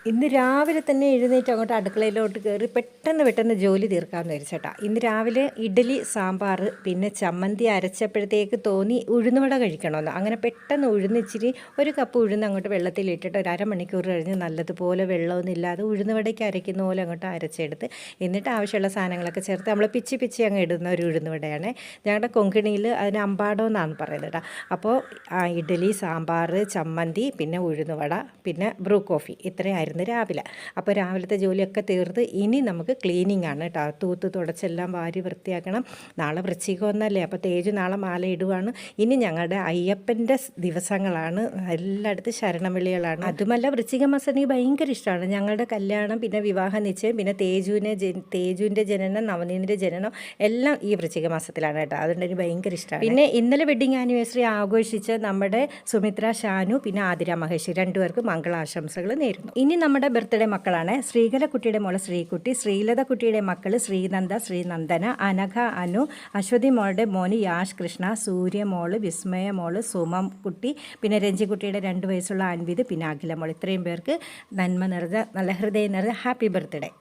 ഇന്ന് രാവിലെ തന്നെ എഴുന്നേറ്റ് അങ്ങോട്ട് അടുക്കളയിലോട്ട് കയറി പെട്ടെന്ന് ജോലി തീർക്കാമെന്ന് വിചാരിച്ചേട്ടാ. ഇന്ന് രാവിലെ ഇഡ്ഡലി സാമ്പാർ പിന്നെ ചമ്മന്തി അരച്ചപ്പോഴത്തേക്ക് തോന്നി ഉഴുന്നുവട കഴിക്കണമെന്ന്. അങ്ങനെ പെട്ടെന്ന് ഉഴുന്നിച്ചിരി ഒരു കപ്പ് ഉഴുന്ന് അങ്ങോട്ട് വെള്ളത്തിലിട്ടിട്ട് ഒരു അരമണിക്കൂർ കഴിഞ്ഞ് നല്ലതുപോലെ വെള്ളമൊന്നും ഇല്ലാതെ ഉഴുന്നുവടയ്ക്ക് അരയ്ക്കുന്ന പോലെ അങ്ങോട്ട് അരച്ചെടുത്ത് എന്നിട്ട് ആവശ്യമുള്ള സാധനങ്ങളൊക്കെ ചേർത്ത് നമ്മൾ പിച്ചി അങ്ങ് ഇടുന്ന ഒരു ഉഴുന്നുവടയാണ്. ഞങ്ങളുടെ കൊങ്കിണിയിൽ അതിന് അമ്പാടം എന്നാണ് പറയുന്നത് കേട്ടോ. അപ്പോൾ ഇഡ്ഡലി സാമ്പാർ ചമ്മന്തി പിന്നെ ഉഴുന്നുവട പിന്നെ ബ്രൂ കോഫി ഇത്രയായിരുന്നു രാവിലെ. അപ്പോൾ രാവിലത്തെ ജോലിയൊക്കെ തീർത്ത് ഇനി നമുക്ക് ക്ലീനിങ് ആണ് കേട്ടോ. തൂത്ത് തുടച്ചെല്ലാം വാരി വൃത്തിയാക്കണം. നാളെ വൃശ്ചികം ഒന്നല്ലേ, അപ്പോൾ തേജു നാളെ മാല ഇടുവാണ്. ഇനി ഞങ്ങളുടെ അയ്യപ്പൻ്റെ ദിവസങ്ങളാണ്, എല്ലായിടത്തും ശരണവിളികളാണ്. അതുമല്ല വൃശ്ചിക മാസം എനിക്ക് ഭയങ്കര ഇഷ്ടമാണ്. ഞങ്ങളുടെ കല്യാണം പിന്നെ വിവാഹ നിശ്ചയം പിന്നെ തേജുവിൻ്റെ ജനനം നവനീതിൻ്റെ ജനനം എല്ലാം ഈ വൃശ്ചിക മാസത്തിലാണ് കേട്ടോ. അതുകൊണ്ട് എനിക്ക് ഭയങ്കര ഇഷ്ടമാണ്. പിന്നെ ഇന്നലെ വെഡിങ് ആനിവേഴ്സറി ആഘോഷിച്ച് നമ്മുടെ സുമിത്ര ഷാനു പിന്നെ ആതിര മഹേഷ് രണ്ടുപേർക്ക് മംഗളാശംസകൾ നേരുന്നു. ഇനി നമ്മുടെ ബർത്ത്ഡേ മക്കളാണ്. ശ്രീകല കുട്ടിയുടെ മോള് ശ്രീകുട്ടി, ശ്രീലത കുട്ടിയുടെ മക്കൾ ശ്രീനന്ദ ശ്രീനന്ദന, അനഘ അനു, അശ്വതി മോളുടെ മോന് യാഷ് കൃഷ്ണ, സൂര്യ മോള്, വിസ്മയ മോള്, സുമം കുട്ടി, പിന്നെ രഞ്ജിക്കുട്ടിയുടെ 2 വയസ്സുള്ള അൻവിത്, പിന്നെ അഖില മോൾ. ഇത്രയും പേർക്ക് നന്മ നിറഞ്ഞ നല്ല ഹൃദയം നിറഞ്ഞ ഹാപ്പി ബർത്ത്ഡേ.